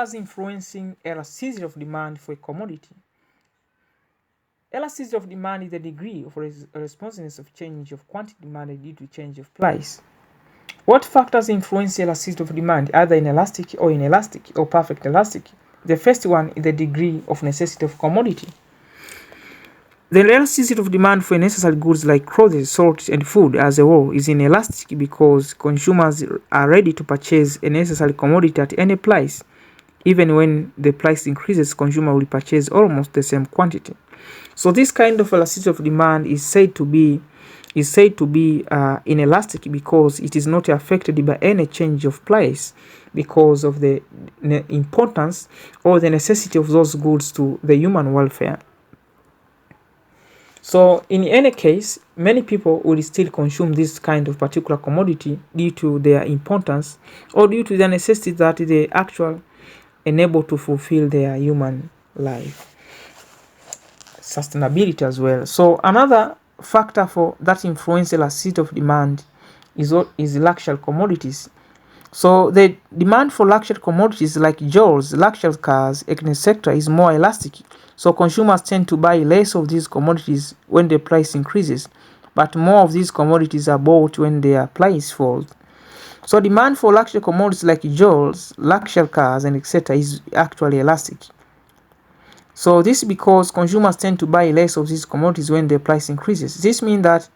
Factors influencing elasticity of demand for a commodity. Elasticity of demand is the degree of responsiveness of change of quantity demanded due to change of price. What factors influence elasticity of demand, either inelastic or inelastic or perfect elastic? The first one is the degree of necessity of commodity. The elasticity of demand for necessary goods like clothes, salt, and food as a whole is inelastic because consumers are ready to purchase a necessary commodity at any price. Even when the price increases, consumer will purchase almost the same quantity. So this kind of elasticity of demand is said to be inelastic because it is not affected by any change of price because of the importance or the necessity of those goods to the human welfare. So in any case, many people will still consume this kind of particular commodity due to their importance or due to the necessity that they actually enable to fulfill their human life. Sustainability as well. So another factor for that influence elasticity of demand is luxury commodities. So the demand for luxury commodities like jewels, luxury cars, etc. is more elastic. So consumers tend to buy less of these commodities when the price increases, but more of these commodities are bought when their price falls. So demand for luxury commodities like jewels, luxury cars, and etc. is actually elastic. So this is because consumers tend to buy less of these commodities when the price increases. This means that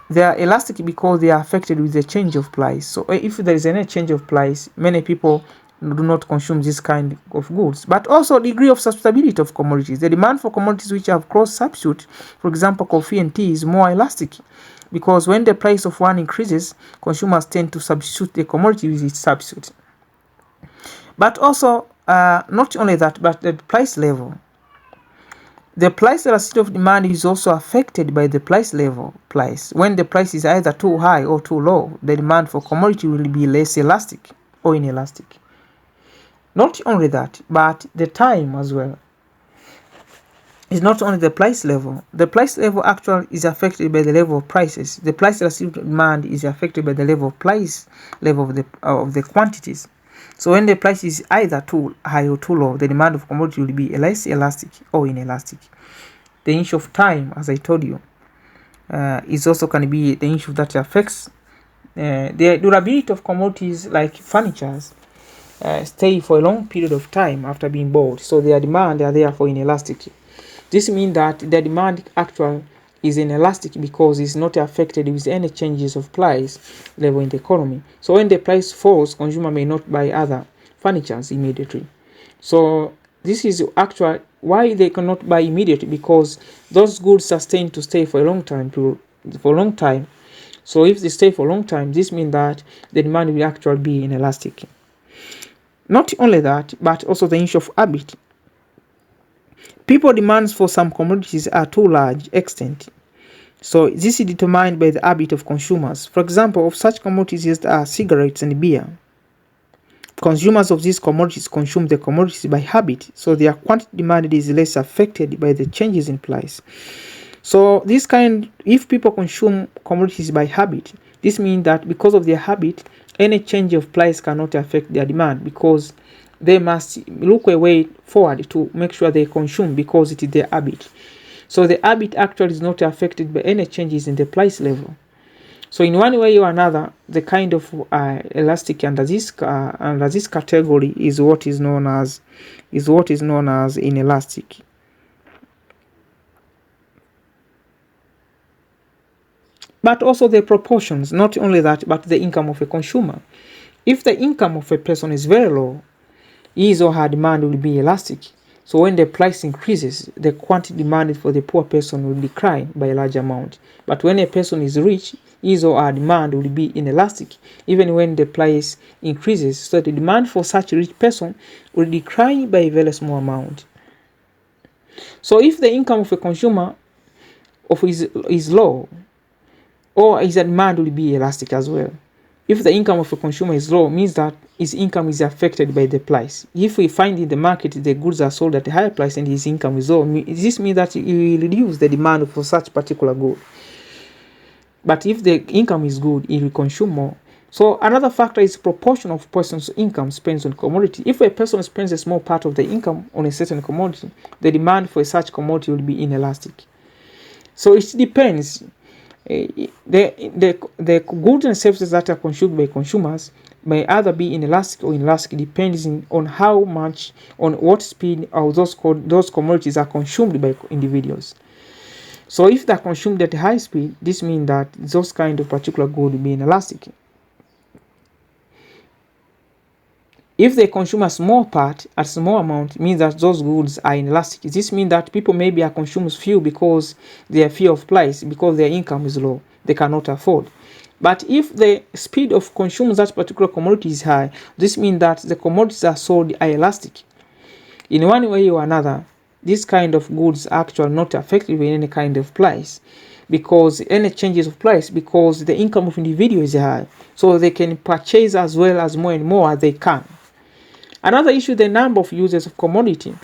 they are elastic because they are affected with the change of price. So if there is any change of price, many people do not consume this kind of goods. But also degree of substitutability of commodities. The demand for commodities which have cross substitute, for example coffee and tea, is more elastic because when the price of one increases, consumers tend to substitute the commodity with its substitute. But also not only that, but the price level. The price elasticity of demand is also affected by the price level. When the price is either too high or too low, the demand for commodity will be less elastic or inelastic. Not only that, but the time as well. It's not only the price level. The price level actually is affected by the level of prices. The price elasticity of demand is affected by the level of price level of the quantities. So when the price is either too high or too low, the demand of commodity will be less elastic or inelastic. The issue of time, as I told you, is also can be the issue that affects the durability of commodities like furnitures. Stay for a long period of time after being bought, so their demand are therefore inelastic. This means that the demand actually is inelastic because it's not affected with any changes of price level in the economy. So when the price falls, consumer may not buy other furnitures immediately. So this is actually why they cannot buy immediately, because those goods sustain to stay for a long time. So if they stay for a long time, this means that the demand will actually be inelastic. Not only that, but also the issue of habit. People demands for some commodities are too large extent. So this is determined by the habit of consumers. For example, of such commodities are cigarettes and beer. Consumers of these commodities consume the commodities by habit, so their quantity demanded is less affected by the changes in price. So if people consume commodities by habit, this means that because of their habit, any change of price cannot affect their demand because they must look a way forward to make sure they consume because it is their habit. So the habit actually is not affected by any changes in the price level. So in one way or another, the kind of elastic under this category is what is known as inelastic. But also the proportions, not only that, but the income of a consumer. If the income of a person is very low, his or her demand will be elastic. So when the price increases, the quantity demanded for the poor person will decline by a large amount. But when a person is rich, his or her demand will be inelastic, even when the price increases. So the demand for such a rich person will decline by a very small amount. So if the income of a consumer is low, or his demand will be elastic as well. If the income of a consumer is low, means that his income is affected by the price. If we find in the market the goods are sold at a higher price and his income is low, this means that he will reduce the demand for such particular good. But if the income is good, he will consume more. So another factor is proportion of person's income spent on commodity. If a person spends a small part of their income on a certain commodity, the demand for such commodity will be inelastic. So it depends. The goods and services that are consumed by consumers may either be inelastic or inelastic, depending on how much, on what speed those commodities are consumed by individuals. So if they're consumed at high speed, this means that those kind of particular good will be inelastic. If they consume a small part at small amount, it means that those goods are inelastic. This means that people maybe are consuming few because they are fear of price, because their income is low, they cannot afford. But if the speed of consuming that particular commodity is high, this means that the commodities are sold are elastic. In one way or another, this kind of goods are actually not affected with any kind of price, because any changes of price, because the income of individual is high, so they can purchase as well as more and more as they can. Another issue, the number of uses of commodity.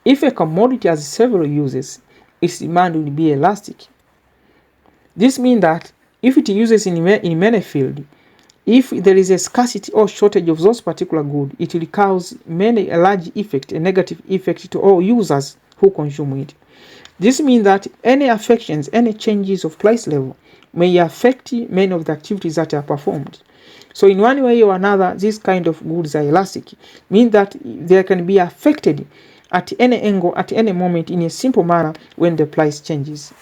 If a commodity has several uses, its demand will be elastic. This means that if it uses in many fields, if there is a scarcity or shortage of those particular goods, it will cause a large effect, a negative effect to all users who consume it. This means that any affections, any changes of price level may affect many of the activities that are performed. So in one way or another, these kind of goods are elastic, means that they can be affected at any angle, at any moment, in a simple manner when the price changes.